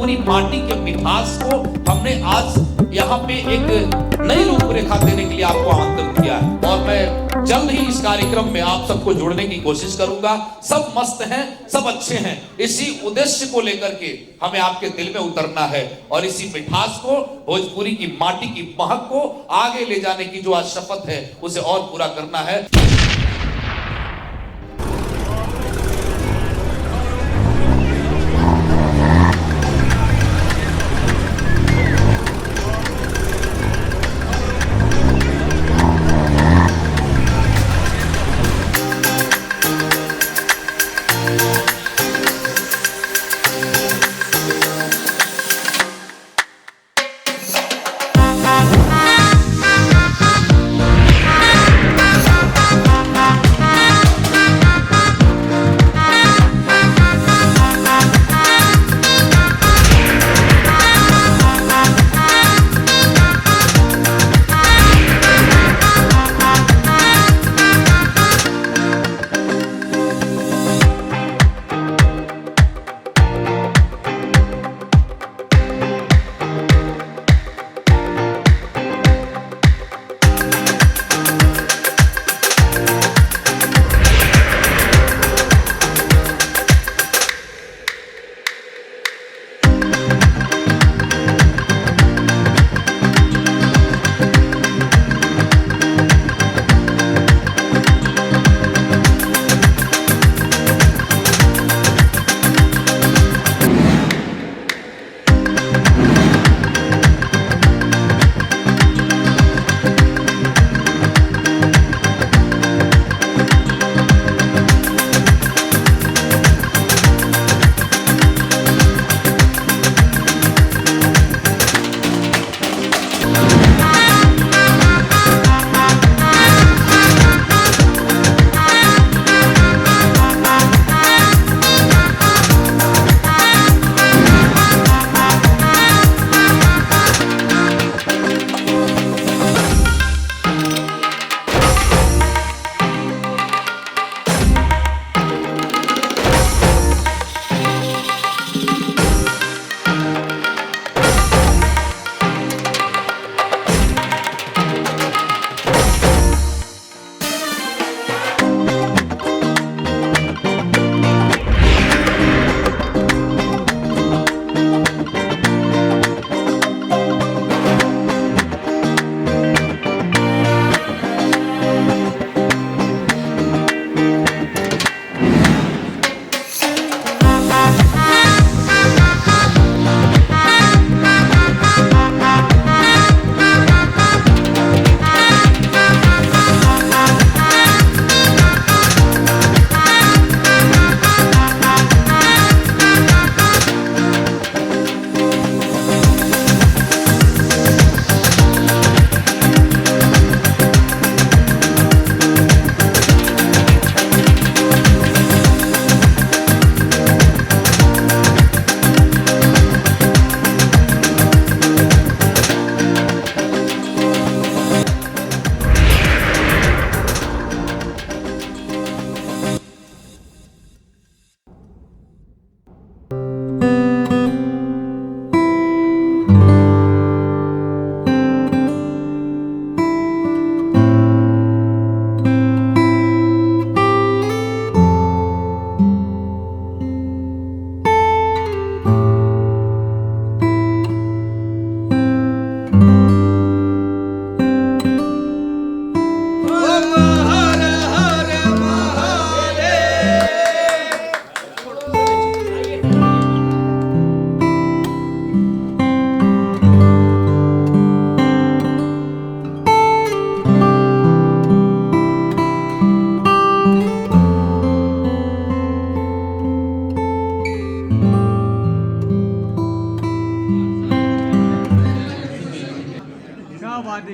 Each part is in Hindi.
भोजपुरी माटी के मिठास को हमने आज यहाँ पे एक नई रूपरेखा देने के लिए आपको आमंत्रित किया है और मैं जल्द ही इस कार्यक्रम में आप सबको जोड़ने की कोशिश करूंगा। सब मस्त हैं, सब अच्छे हैं, इसी उद्देश्य को लेकर के हमें आपके दिल में उतरना है और इसी मिठास को, भोजपुरी की माटी की महक को आगे ले जाने की जो आज शपथ है उसे और पूरा करना है।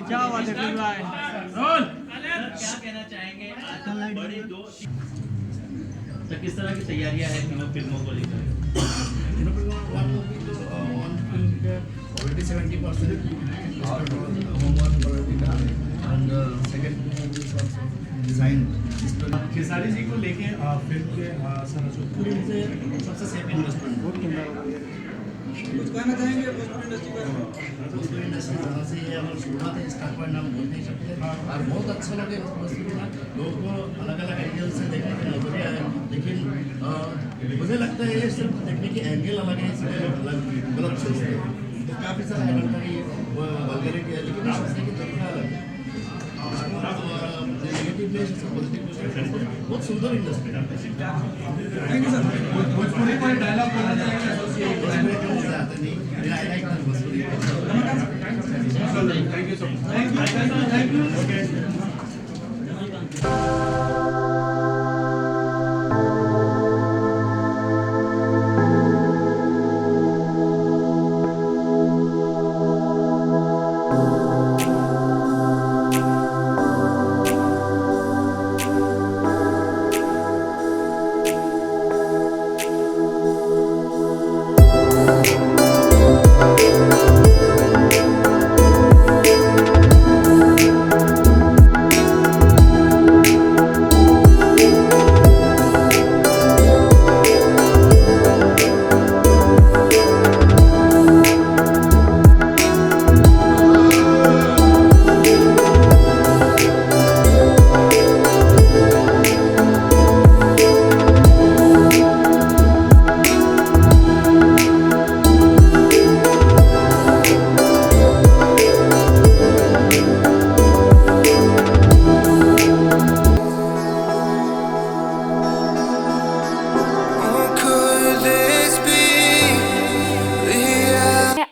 क्या बात है फिल्म भाई क्या कहना चाहेंगे बड़ी दो तो किस तरह की तैयारियां हैं फिल्मों को लेकर? already 70% homework already done and second movie is also designed. Khesari ji को लेके फिल्म के पूरी से सबसे सेफ इन्वेस्टमेंट कुछ कहना चाहेंगे भोजपुरी इंडस्ट्री पर? भोजपुरी इंडस्ट्री जहाँ से ये हमारा शुरुआत है, स्टार्ट पॉइंट हम बोल नहीं सकते। और बहुत अच्छा लगे भोजपुरी में, लोगों को अलग अलग एंगल से देखने की नजरिया है, लेकिन मुझे लगता है ये सिर्फ देखने की एंगल अलग है, इसलिए लोग अलग गलत सोचते हैं। तो काफ़ी सारा एडल्टरी वल्गैरिटी है, लेकिन इस सोचने की तरीका अलग है। नेगेटिव प्लेस पॉजिटिव प्लेस, बहुत सुंदर इंडस्ट्री है। Thank you sir. भोजपुरी कोई डायलॉग बोलना चाहेंगे एसोसिएट में? आते नहीं, मेरा I like Bhojpuri. Thank you so much. Thank you. Okay.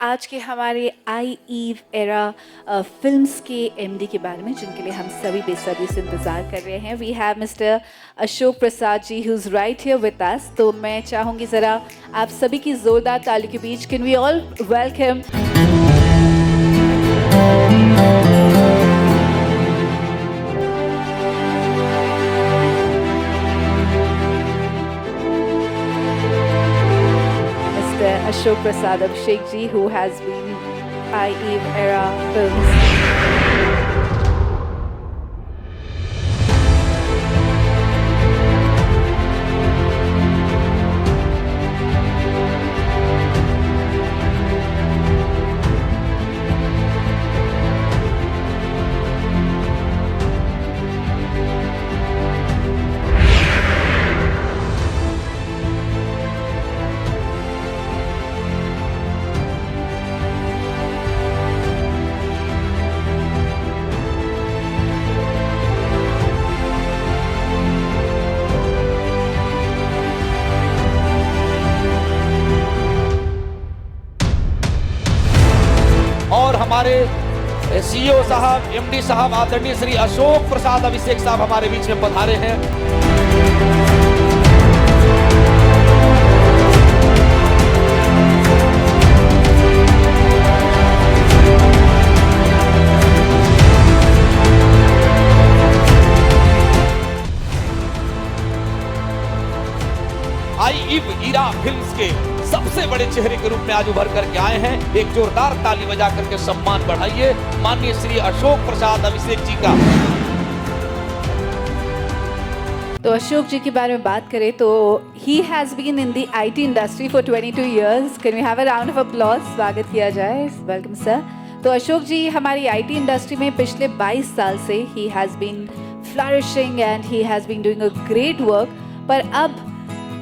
आज के हमारे आई ईव एरा फिल्म्स के एमडी के बारे में, जिनके लिए हम सभी बेसब्री से इंतज़ार कर रहे हैं। We have mister Ashok Prasad ji who is right here with us. तो मैं चाहूँगी ज़रा आप सभी की ज़ोरदार ताली के बीच can we all welcome Ashok Prasad Abhishek ji, who has been IEV era films. और हमारे सीईओ साहब, एमडी साहब आदरणीय श्री अशोक प्रसाद अभिषेक साहब हमारे बीच में पधारे हैं। IEV ईरा फिल्म्स के सबसे बड़े चेहरे के रूप में आज उभर करके आए हैं। एक जोरदार ताली बजा करके सम्मान बढ़ाइए माननीय श्री अशोक प्रसाद अभिषेक जी का। तो अशोक जी के बारे में बात करें तो he has been in the IT industry for 22 years. Can we have a round of applause? स्वागत किया जाए। Welcome sir. तो अशोक जी हमारी आईटी इंडस्ट्री में पिछले 22 साल से he has been flourishing and he has been doing a great work. पर अब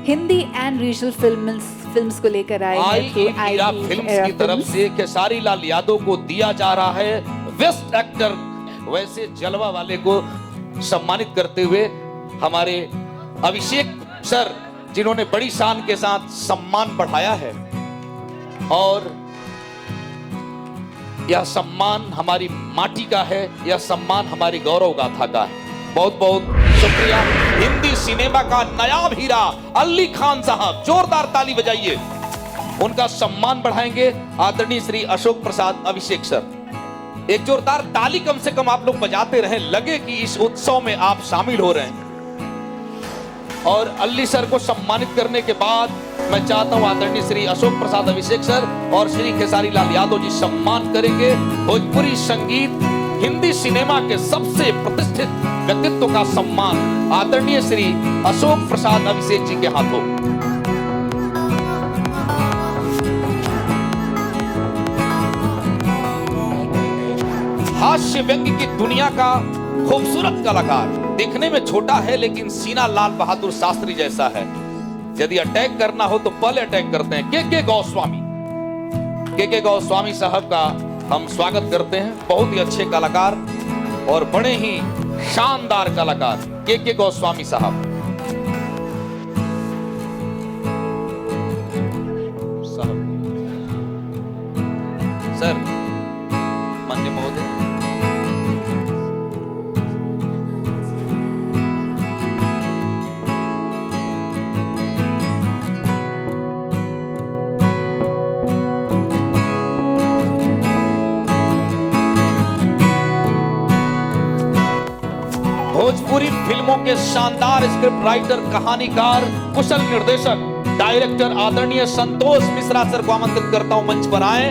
हिंदी एंड रीजनल फिल्म्स को लेकर आए हैं ईरा फिल्म्स की तरफ से खेसारी लाल यादव को दिया जा रहा है बेस्ट एक्टर। वैसे जलवा वाले को सम्मानित करते हुए हमारे अभिषेक सर, जिन्होंने बड़ी शान के साथ सम्मान बढ़ाया है, और यह सम्मान हमारी माटी का है, यह सम्मान हमारी गौरव गाथा का है। बहुत बहुत शुक्रिया। हिंदी सिनेमा का नायाब हीरा अली खान साहब, जोरदार ताली बजाइए। उनका सम्मान बढ़ाएंगे आदरणीय श्री अशोक प्रसाद अभिषेक सर। एक जोरदार ताली कम से कम आप लोग बजाते रहें, लगे कि इस उत्सव में आप शामिल हो रहे हैं। और अली सर को सम्मानित करने के बाद मैं चाहता हूं आदरणीय श्री अशोक प्रसाद अभिषेक सर और श्री खेसारी लाल यादव जी सम्मान करेंगे भोजपुरी संगीत हिंदी सिनेमा के सबसे प्रतिष्ठित व्यक्तित्व का सम्मान आदरणीय श्री अशोक प्रसाद अभिषेक जी के हाथों। हास्य व्यंग्य की दुनिया का खूबसूरत कलाकार, देखने में छोटा है लेकिन सीना लाल बहादुर शास्त्री जैसा है। यदि अटैक करना हो तो पहले अटैक करते हैं। के गोस्वामी, के गोस्वामी साहब का हम स्वागत करते हैं। बहुत ही अच्छे कलाकार और बड़े ही शानदार कलाकार के गोस्वामी साहब। सर, माननीय महोदय, भोजपुरी फिल्मों के शानदार स्क्रिप्ट राइटर, कहानीकार, कुशल निर्देशक, डायरेक्टर आदरणीय संतोष मिश्रा सर को आमंत्रित करता हूं मंच पर आए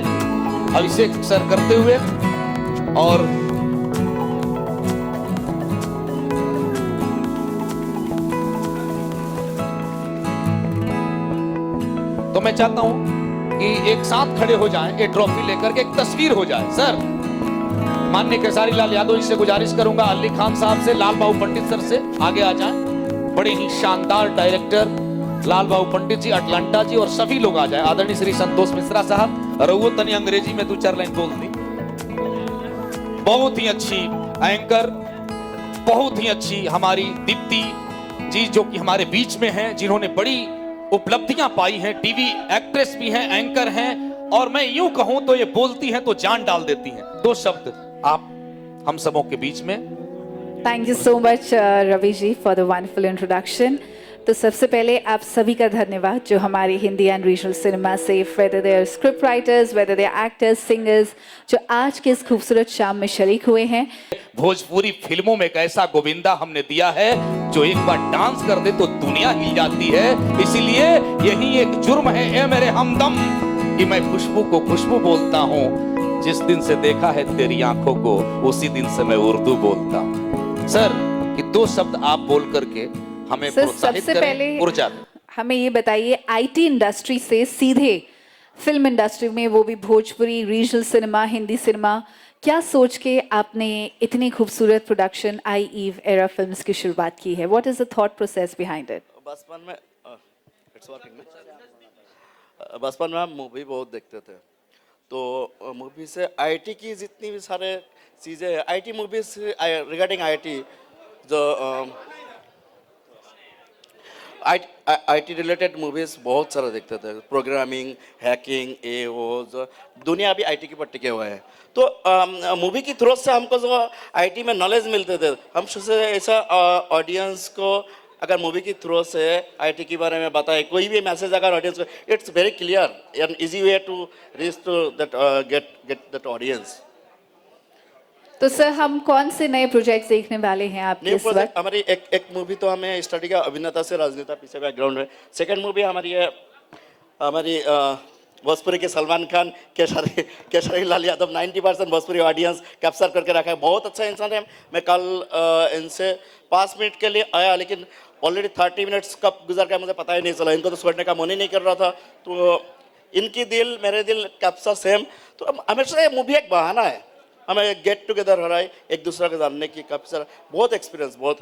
अभिषेक सर करते हुए। और तो मैं चाहता हूं कि एक साथ खड़े हो जाएं, एक ट्रॉफी लेकर के एक तस्वीर हो जाए। सर, माननीय केसारी लाल यादव जी से गुजारिश करूंगा, अली खान साहब से, लाल बाबू पंडित सर से आगे आ जाएं। बड़े ही शानदार डायरेक्टर लाल बाबू पंडित जी, अटलांटा जी और सभी लोग आ जाए। आदरणीय श्री संतोष मिश्रा साहब, रघुवत तनी अंग्रेजी में 2-4 लाइन बोल दी। बहुत ही अच्छी एंकर, बहुत ही अच्छी हमारी दीप्ति जी जो कि हमारे बीच में हैं, जिन्होंने बड़ी उपलब्धियां पाई हैं, टीवी एक्ट्रेस भी हैं, एंकर हैं, और मैं यूं कहूं तो ये बोलती हैं तो जान डाल देती हैं। 2 शब्द आप हम सबों के बीच में। Thank you so much Ravi ji for the wonderful introduction. तो सबसे पहले आप सभी का धन्यवाद जो हमारे हिंदी एंड रीजनल सिनेमा से, whether they are script writers, whether they are actors, singers, जो आज के इस खूबसूरत शाम में शरीक हुए हैं। भोजपुरी फिल्मों में एक ऐसा गोविंदा हमने दिया है जो एक बार डांस कर दे तो दुनिया हिल जाती है। इसीलिए यही एक जुर्म है ए मेरे हमदम कि मैं खुशबू को खुशबू बोलता हूँ। जिस दिन से देखा है तेरी आंखों को उसी दिन से मैं उर्दू बोलता हूँ। सर, कि 2 शब्द आप बोल करके हमें प्रोत्साहित सबसे करें, पहले ऊर्जा दें। हमें ये बताइए, आईटी इंडस्ट्री से सीधे फिल्म इंडस्ट्री में, वो भी Bhojpuri regional cinema, Hindi cinema, क्या सोच के आपने इतनी खूबसूरत production I Eve era Films की शुरुआत की है? What is the thought process behind it? बचपन में हम मूवी बहुत देखते थे, तो मूवी से आईटी की जितनी भी सारे चीज़ें हैं, आईटी मूवीज रिगार्डिंग आईटी, जो आईटी रिलेटेड मूवीज बहुत सारा देखते थे। प्रोग्रामिंग, हैकिंग, ये वो जो दुनिया अभी आईटी के ऊपर टिके हुए हैं। तो मूवी की थ्रू से हमको जो आईटी में नॉलेज मिलते थे, हम सोचे ऐसा ऑडियंस को अगर मूवी की थ्रू से आईटी के बारे में बताए, कोई भी मैसेज अगर ऑडियंस को, it's very clear and easy way to reach to that get that audience. तो सर, हम कौन से नए प्रोजेक्ट्स देखने वाले हैं आपके इस वक्त? हमारी एक मूवी तो हमें स्टडी का अभिनेता से राजनेता पीछे बैकग्राउंड है। सेकंड मूवी हमारी है, हमारी भोजपुरी के सलमान खान, केसरी लाल यादव। 90% भोजपुरी ऑडियंस कैप्चर करके रखा है। बहुत अच्छा इंसान है। मैं कल इनसे 5 मिनट के लिए आया, लेकिन ऑलरेडी 30 मिनट्स कब गुजर गया मुझे पता ही नहीं चला। इनको तो छोड़ने का मन ही नहीं कर रहा था। तो इनकी दिल मेरे दिल कैप्चर सेम। तो हमेशा ये मूवी एक बहाना है, हमें गेट टुगेदर हो रहा है, एक दूसरे को जानने की। कैप्चर बहुत एक्सपीरियंस, बहुत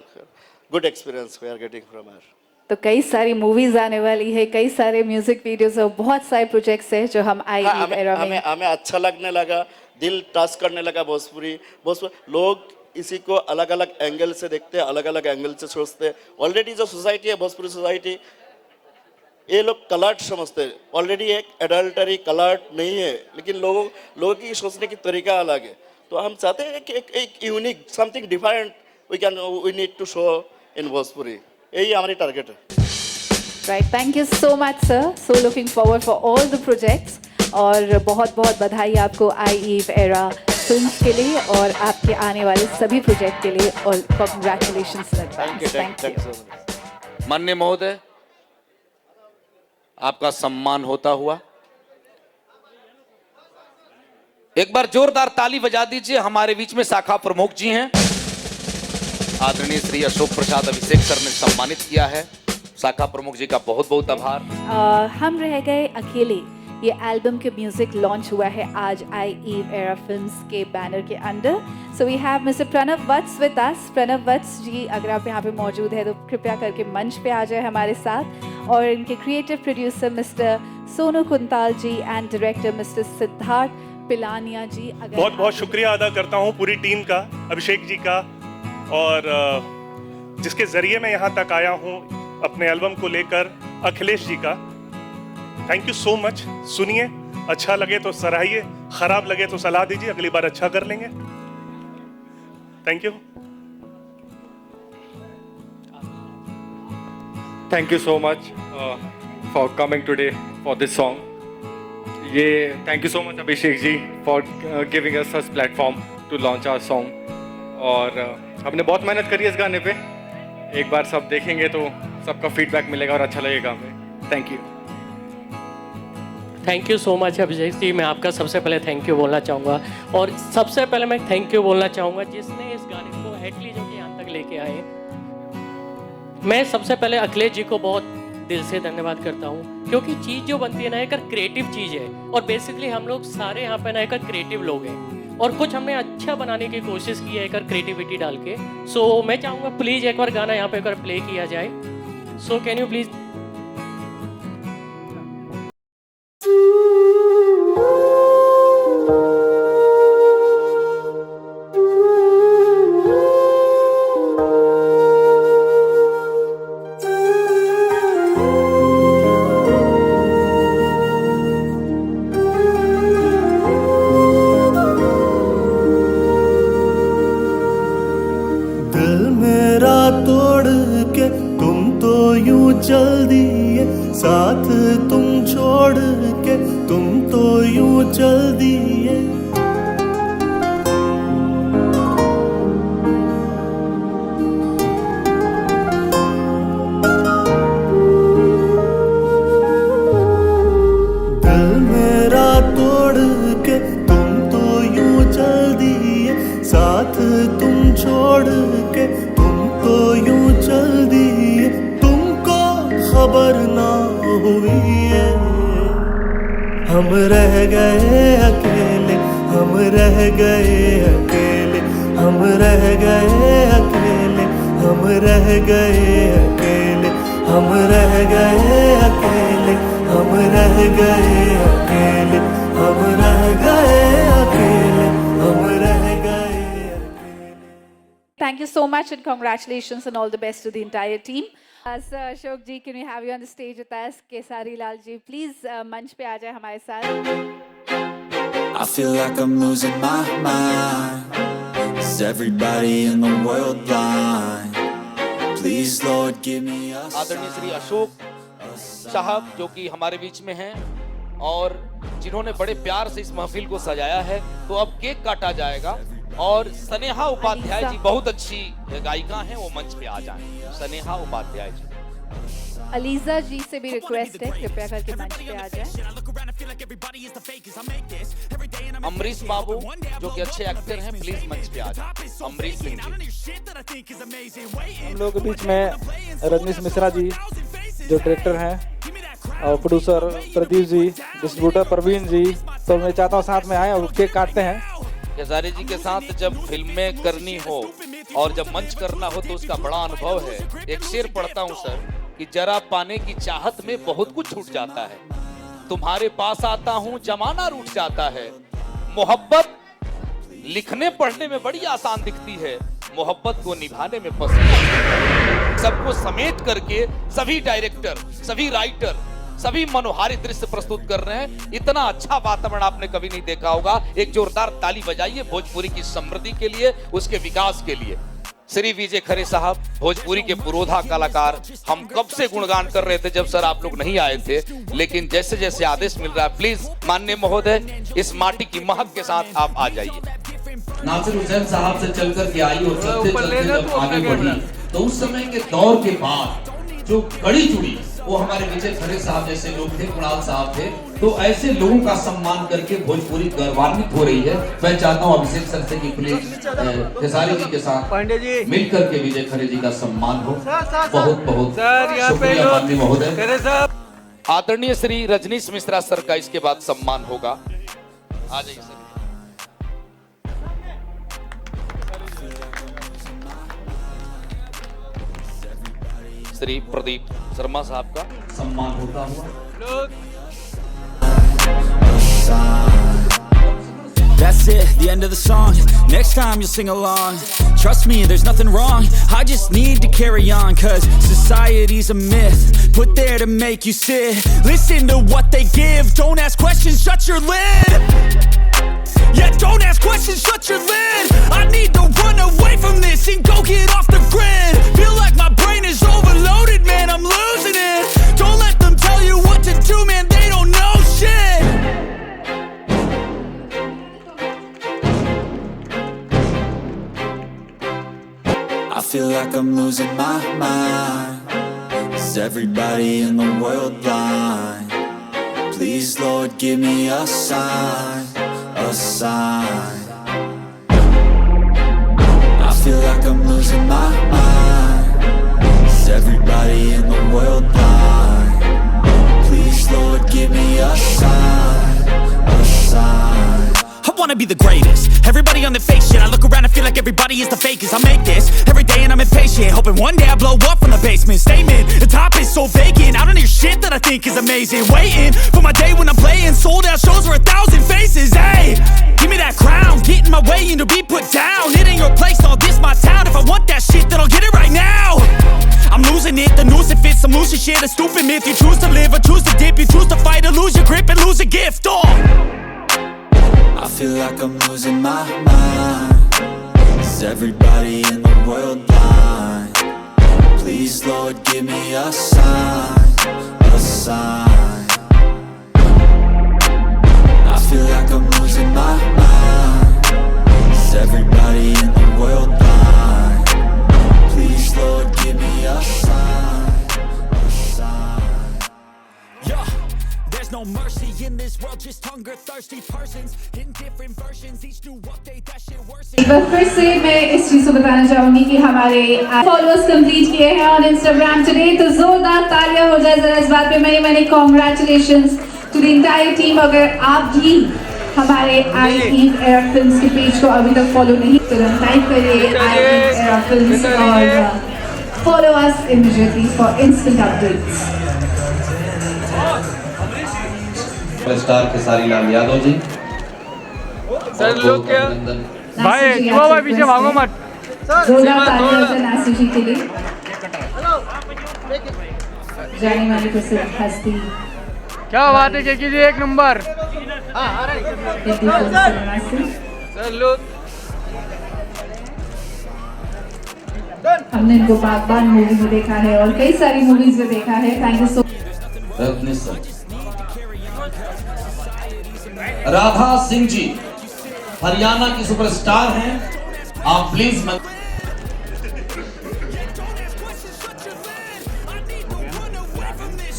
good experience we are getting from her. तो कई सारी मूवीज आने वाली है, कई सारे म्यूजिक वीडियोस और बहुत सारे प्रोजेक्ट्स हैं जो हम आई एरा में। हमें अच्छा लगने लगा, दिल टच करने लगा। भोजपुरी लोग इसी को अलग अलग एंगल से देखते हैं, अलग अलग एंगल से सोचते हैं। ऑलरेडी जो सोसाइटी है, भोजपुरी सोसाइटी, ये लोग कलर्ट समझते हैं। ऑलरेडी एक एडल्टरी कलर्ट नहीं है, लेकिन लोगों की सोचने की तरीका अलग है। तो हम चाहते हैं कि एक unique something different we need to show in Bhojpuri. यही हमारी टारगेट है। Right, thank you so much sir. So looking forward for all the projects, और बहुत बहुत बधाई आपको आई ईव एरा फिल्म्स के लिए और आपके आने वाले सभी प्रोजेक्ट के लिए, और congratulations in advance. Thank you. माननीय महोदय, आपका सम्मान होता हुआ एक बार जोरदार ताली बजा दीजिए। हमारे बीच में शाखा प्रमुख जी हैं, आदरणीय श्री अशोक प्रसाद अभिषेक सर ने सम्मानित किया है। शाखा प्रमुख जी का बहुत बहुत आभार। हम रह गए अकेले ये एल्बम के म्यूजिक लॉन्च हुआ है आज आई ईव एरा फिल्म्स के बैनर के under. So we have mister Pranav Vats with us. Pranav Vats ji, अगर आप यहाँ पे मौजूद है तो कृपया करके मंच पे आ जाए हमारे साथ। और इनके creative producer mister Sonu Kuntal ji and director mister Siddharth Pilania ji. बहुत बहुत शुक्रिया अदा करता हूँ पूरी टीम का, अभिषेक जी का, और जिसके ज़रिए मैं यहाँ तक आया हूँ अपने एल्बम को लेकर, अखिलेश जी का थैंक यू सो मच। सुनिए, अच्छा लगे तो सराहिए, खराब लगे तो सलाह दीजिए, अगली बार अच्छा कर लेंगे। Thank you. Thank you so much for coming today for this song. ये thank you so much Abhishek ji for giving us such platform to launch our song. और हमने बहुत मेहनत करी है इस गाने पे। एक बार सब देखेंगे तो सबका फीडबैक मिलेगा और अच्छा लगेगा हमें। Thank you. Thank you so much Abhishek ji. मैं आपका सबसे पहले थैंक यू बोलना चाहूँगा, और सबसे पहले मैं थैंक यू बोलना चाहूँगा जिसने इस गाने को हेटली जो कि यहाँ तक लेके आए। मैं सबसे पहले अखिलेश जी को बहुत दिल से धन्यवाद करता हूँ, क्योंकि चीज़ जो बनती है ना एक क्रिएटिव चीज़ है, और बेसिकली हम लोग सारे यहाँ पे ना एक क्रिएटिव लोग हैं, और कुछ हमने अच्छा बनाने की कोशिश की है एक क्रिएटिविटी डाल के। सो मैं चाहूँगा प्लीज़ एक बार गाना यहाँ पे एक प्ले किया जाए। So can you please. चल दिए साथ तुम छोड़ के, तुम तो यूं चल दिए। दिल मेरा तोड़ के तुम तो यूं चल दिए, साथ तुम छोड़ के तुम तो यूं चल दिए। खबर ना हुई है, हम रह गए अकेले, हम रह गए अकेले, हम रह गए अकेले, हम रह गए अकेले, हम रह गए अकेले, हम रह गए अकेले, हम रह गए अकेले, हम रह गए अकेले। Thank you so much and congratulations and all the best to the entire team. Sir Ashok ji, can we have you on the stage with us? Kesari Lal ji, please मंच पे आ जाए हमारे साथ। I feel like I'm losing my mind. Is everybody in the world blind? Please Lord give me a sign. आदरणीय श्री अशोक साहब जो कि हमारे बीच में हैं और जिन्होंने बड़े प्यार से इस महफिल को सजाया है, तो अब केक काटा जाएगा और स्नेहा उपाध्याय जी बहुत अच्छी गायिका हैं, वो मंच पे आ जाएं। स्नेहा उपाध्याय जी। अलीजा जी से भी रिक्वेस्ट है कृपया करके मंच पे आ जाएं। अमरीश बाबू जो कि अच्छे एक्टर हैं, प्लीज मंच पे आ जाएं। अमरीश सिंह जी। हम लोग के बीच में रजनीश मिश्रा जी जो डायरेक्टर हैं, और प्रोड्यूसर प्रदीप जी, डिस्ट्रीब्यूटर प्रवीण जी। तो मैं चाहता हूँ साथ में आए और केक काटते हैं। केसारी जी के साथ जब फिल्में करनी हो और जब मंच करना हो तो उसका बड़ा अनुभव है। एक शेर पढ़ता हूँ सर कि जरा पाने की चाहत में बहुत कुछ छूट जाता है, तुम्हारे पास आता हूँ जमाना रूठ जाता है। मोहब्बत लिखने पढ़ने में बड़ी आसान दिखती है, मोहब्बत को निभाने में पसंद। सबको समेट करके सभी डायरेक्टर, सभी राइटर, सभी मनोहारी दृश्य प्रस्तुत कर रहे हैं। इतना अच्छा वातावरण आपने कभी नहीं देखा होगा। एक जोरदार ताली बजाइए भोजपुरी की समृद्धि के लिए, उसके विकास के लिए। श्री विजय खरे साहब, भोजपुरी के पुरोधा कलाकार, हम कब से गुणगान कर रहे थे जब सर आप लोग नहीं आए थे, लेकिन जैसे जैसे आदेश मिल रहा है, प्लीज माननीय महोदय इस माटी की महक के साथ आप आ जाइए। नासिर हुसैन साहब से चल कर के आई और चलते चलते जब आगे बढ़ी तो उस समय के दौर के बाद जो कड़ी जुड़ी वो हमारे विजय खरे साहब जैसे लोग थे, कुणाल साहब थे। तो ऐसे लोगों का सम्मान करके भोजपुरी गौरवान्वित हो रही है। मैं चाहता हूँ अभिषेक सर से कि प्लीज खेसारी जी के साथ मिलकर के विजय खरे जी का सम्मान हो। बहुत बहुत शुक्रिया माननीय महोदय। आदरणीय श्री रजनीश मिश्रा सर का इसके बाद सम्मान होगा। आ जाइए सर। श्री प्रदीप शर्मा साहब का सम्मान होता हुआ। That's it, the end of the song. Next time you'll sing along. Trust me, there's nothing wrong. I just need to carry on. Cause society's a myth, put there to make you sit. Listen to what they give. Don't ask questions, shut your lid. Yeah, don't ask questions, shut your lid. I need to run away from this and go get off the grid. Feel like my brain is overloaded, man, I'm losing it. Don't let them tell you what to do, man, they don't know shit. I feel like I'm losing my mind. Is everybody in the world blind? Please, Lord, give me a sign, a sign. I feel like I'm losing my mind. Is everybody in the world blind? Please, Lord, give me a sign, a sign. I wanna be the greatest. Everybody on the fake shit. I look around and feel like everybody is the fakest. I make this every day and I'm impatient, hoping one day I blow up from the basement. Statement, the top is so vacant. I don't hear shit that I think is amazing. Waiting for my day when I'm playing sold out shows for 1,000 faces. Hey, give me that crown, get in my way and to be put down. It ain't your place, all this my town. If I want that shit, then I'll get it right now. I'm losing it, the noose it fits. I'm losing shit, a stupid myth. You choose to live or choose to dip. You choose to fight or lose your grip and lose a gift. I feel like I'm losing my mind. Is everybody in the world blind? Please, Lord, give me a sign, a sign. I feel like I'm losing my mind. Is everybody in the world blind? Please, Lord, give me a sign, a sign. Yeah. There's no mercy in this world, just hunger thirsty persons in different versions, each new update that shit worsens. एक बार फिर से मैं इस चीज को बताना चाहूंगी कि हमारे फॉलोअर्स कंप्लीट किए हैं ऑन इंस्टाग्राम टुडे, तो जोरदार तालियां हो जाए जरा इस बात पे। मैंने congratulations to the entire team. अगर आप भी हमारे आई ईव एरा फिल्म्स के पेज को अभी तक फॉलो नहीं, तुरंत टाइप करिए आई ईव एरा फिल्म्स और follow us immediately for instant updates. Star Khesari Lal Yadav ji, sir लोग क्या भाई भाई पीछे भागो मत। नासिर जी के लिए जाने वाली प्रसिद्ध हस्ती, क्या बात है कि जी एक नंबर। सर लोग हमने इनको बागबान मूवी में देखा है और कई सारी मूवीज में देखा है। Thank you so much. Radha Singh ji Haryana की सुपरस्टार हैं, आप please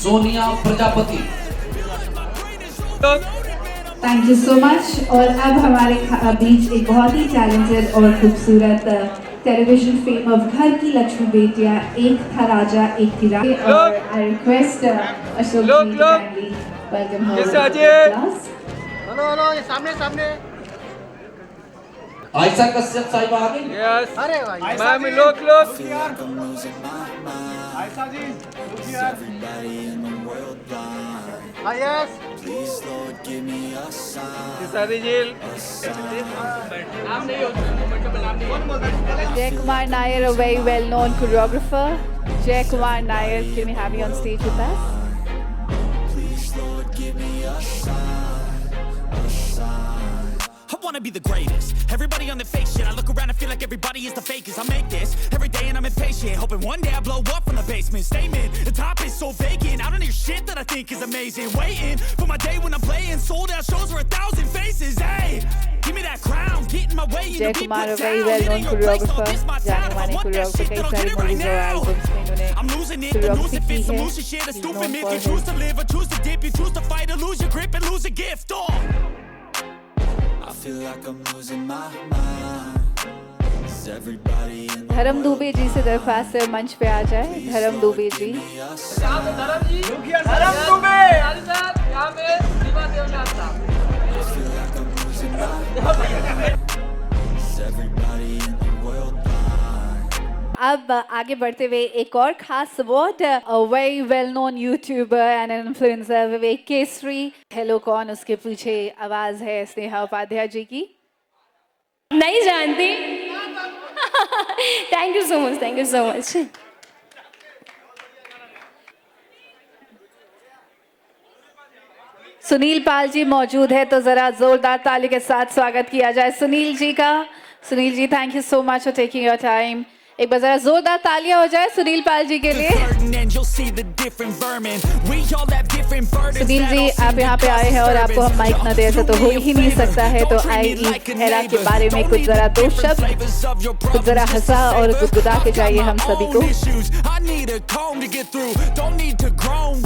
Sonia Prajapati. Thank you so much. और अब हमारे बीच एक बहुत ही टैलेंटेड और खूबसूरत टेलीविजन फेम ऑफ घर की लक्ष्मी बेटियां, एक था राजा एक थी रानी, और I request Ashok ji kindly welcome her. Hello ये सामने सामने आयशा कश्यप साहिबा आ गई। यस अरे भाई मैम लोग आयशा जी हां यस सारी जेल नाम नहीं होता। Jay Kumar Nair, a very well-known choreographer. Jay Kumar Nair, can we have you on stage with us? I wanna be the greatest. Everybody on the fake shit. I look around and feel like everybody is the fakest. I make this every day and I'm impatient, hoping one day I blow up from the basement. Statement, the top is so vacant. I don't hear shit that I think is amazing. Waiting for my day when I'm playing sold out shows for 1,000 faces. Hey, give me that crown, get in my way. Jay Kumar, a very well-known choreographer. जाने माने choreographer, कई सारी movies और albums में इन्होंने choreography की है। He's known for his choose to live or choose to dip. You choose to fight or lose your grip and lose a gift. I feel like I'm losing my mind. Is धर्म दुबे जी से दरख्वास्त है मंच पे आ जाए। धर्म दुबे जी। अब आगे बढ़ते हुए एक और खास award, very well known YouTuber and influencer Vivek Kesari. Hello कौन, उसके पीछे आवाज है स्नेहा उपाध्याय जी की। नहीं जानती। Thank you so much, thank you so much. Sunil Pal ji मौजूद है तो जरा जोरदार ताली के साथ स्वागत किया जाए सुनील जी का। Sunil ji, thank you so much for taking your time. एक बार जरा जोरदार तालियां हो जाए सुनील पाल जी के लिए। सुनील जी, आप यहाँ पे आए हैं और आपको हम माइक न दे तो हो ही नहीं सकता है, तो आई एरा के बारे में कुछ जरा दो शब्द, कुछ जरा हंसा और गुदगुदा के जाइए हम सभी को।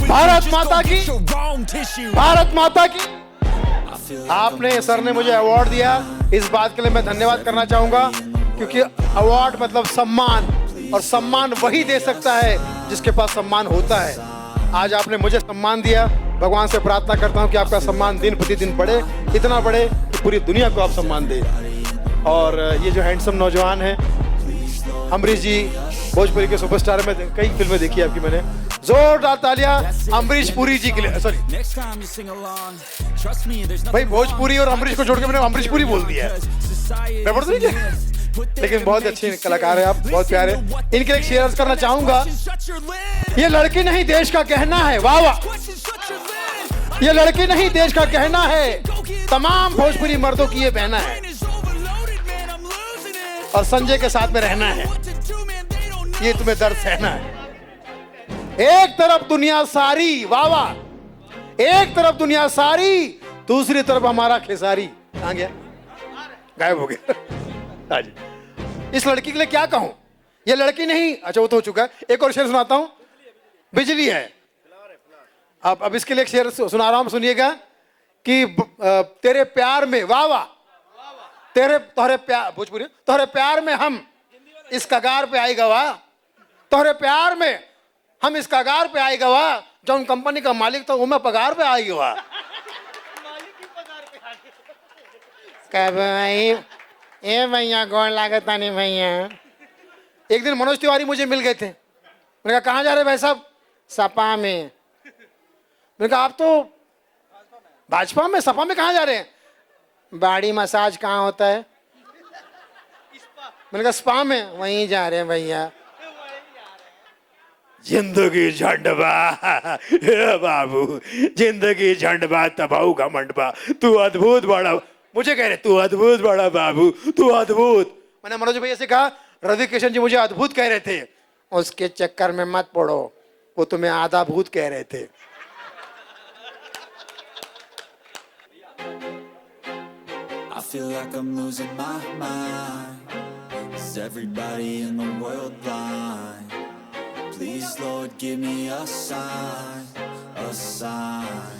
भारत माता की, भारत माता की। आपने सर ने मुझे अवार्ड दिया, इस बात के लिए मैं धन्यवाद करना चाहूंगा, क्योंकि अवार्ड मतलब सम्मान, और सम्मान वही दे सकता है जिसके पास सम्मान होता है। आज आपने मुझे सम्मान दिया, भगवान से प्रार्थना करता हूं कि आपका सम्मान दिन प्रतिदिन बढ़े, इतना बढ़े कि पूरी दुनिया को आप सम्मान दे। और ये जो हैंडसम नौजवान है अमरीश जी, भोजपुरी के सुपरस्टार में कई फिल्में देखी आपकी मैंने। जोरदार तालियां अमरीश पुरी जी के लिए। सॉरी भाई, भोजपुरी और अमरीश को जोड़ के मैंने अमरीश पुरी बोल दिया है, लेकिन बहुत अच्छे कलाकार हैं आप, बहुत प्यारे। इनके लिए शेयर करना चाहूंगा। ये लड़की नहीं देश का कहना है, वाह वाह। ये लड़की नहीं देश का कहना है, तमाम भोजपुरी मर्दों की ये बहना है, और संजय के साथ में रहना है, ये तुम्हें दर्द सहना है। एक तरफ दुनिया सारी, वाह वाह, एक तरफ दुनिया सारी, दूसरी तरफ हमारा खेसारी। कहां गया? गायब हो गया। इस लड़की के लिए क्या कहूं? ये लड़की नहीं, अच्छा वो तो हो चुका है। एक और शेर सुनाता हूं, बिजली है। अब इसके लिए एक शेर सुना रहा हूं, सुनिएगा कि तेरे प्यार में, वाह वाह, तोहरे प्यार, भोजपुरी, तोहरे प्यार में हम इस कगार पे आई गवा, तोहरे प्यार में हम इस कगार पे आई गवा, जौन कंपनी का मालिक था वो मैं पगार पे आई गवा। ए भैया गौर लागता नहीं भैया। एक दिन मनोज तिवारी मुझे मिल गए थे, मैंने कहा कहाँ जा रहे भाई साहब? सपा में। मैंने कहा आप तो भाजपा में, सपा में कहाँ जा रहे हैं? बाड़ी मसाज कहाँ होता है? मैंने कहा स्पा में। वहीं जा रहे हैं भैया। जिंदगी झंडबा बाबू, जिंदगी झंडबा तबाऊ घमंडबा, तू अद्भुत बड़ा। मुझे कह रहे तू अद्भुत बड़ा बाबू, तू अद्भुत। मैंने मनोज भैया से कहा हृदय किशन जी मुझे अद्भुत कह रहे थे। उसके चक्कर में मत पड़ो, वो तुम्हें आधा भूत कह रहे थे। I feel like I'm losing my mind. Is everybody in the world blind? Please Lord give me a sign, a sign.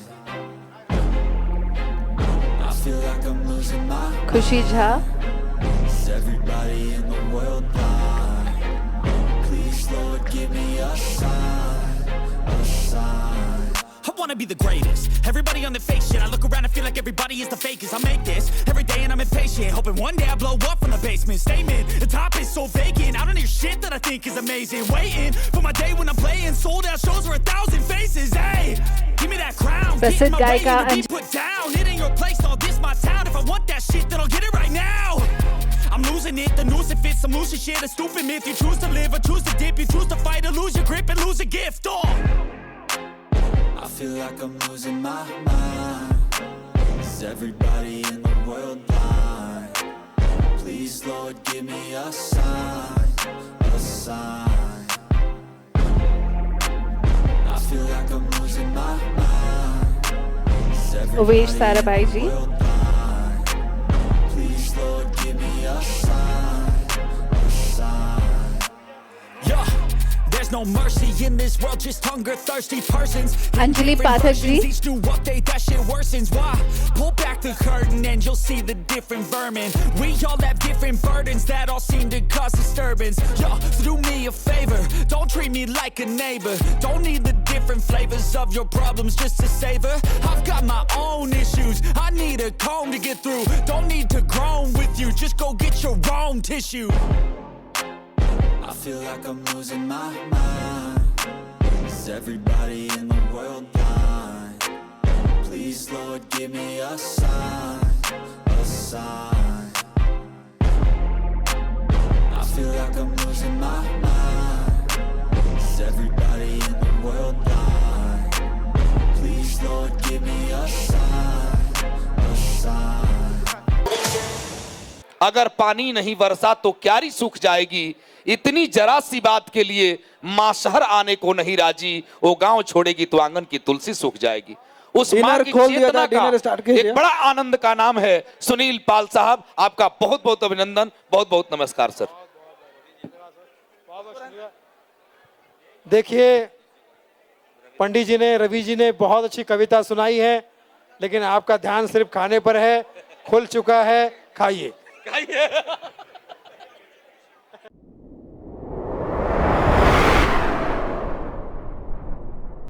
I feel like I'm losing my mind. खुशी Jha. Is everybody in the world blind? Please Lord give me a sign, a sign. I wanna be the greatest. Everybody on the fake shit. I look around and feel like everybody is the fakest. I make this every day and I'm impatient, hoping one day I blow up from the basement. Statement, the top is so vacant. I don't hear shit that I think is amazing. Waiting for my day when I'm playing sold out shows for 1,000 faces. Hey, give me that crown. प्रसिद्ध गायिका Put down. It ain't your place, all this my town. If I want that shit, then I'll get it right now. I'm losing it, the noose it fits, some losing shit, a stupid myth. You choose to live or choose to dip, you choose to fight or lose your grip and lose a gift. Oh. I feel like I'm losing my mind. Is everybody in the world blind? Please Lord give me a sign, a sign. I feel like I'm losing my mind. Is everybody Uvesh Sarabhai ji. Please Lord give me a sign, a sign. Yeah, there's no mercy in this world, just hunger thirsty persons. Anjali Pathak ji. Each new update that shit worsens. Why? Pull back the curtain end, you'll see the different vermin. We all have different burdens that all seem to cause disturbance. Yo, so do me a favor, don't treat me like a neighbor. Don't need the different flavors of your problems just to savor. I've got my own issues, I need a comb to get through. Don't need to groan with you, just go get your own tissue. I feel like I'm losing my mind. Is everybody in the world blind? Please, Lord, give me a sign, a sign. I feel like I'm losing my mind. Is everybody in the world blind? Please, Lord, give me a sign, a sign. अगर पानी नहीं बरसा तो क्यारी सूख जाएगी। इतनी जरा सी बात के लिए माँ शहर आने को नहीं राजी। वो गांव छोड़ेगी तो आंगन की तुलसी सूख जाएगी। उस माँ की चेतना का एक बड़ा आनंद का नाम है सुनील पाल साहब। आपका बहुत बहुत अभिनंदन, बहुत बहुत नमस्कार सर। देखिए, पंडित जी ने, रवि जी ने बहुत अच्छी कविता सुनाई है, लेकिन आपका ध्यान सिर्फ खाने पर है। खुल चुका है, खाइए।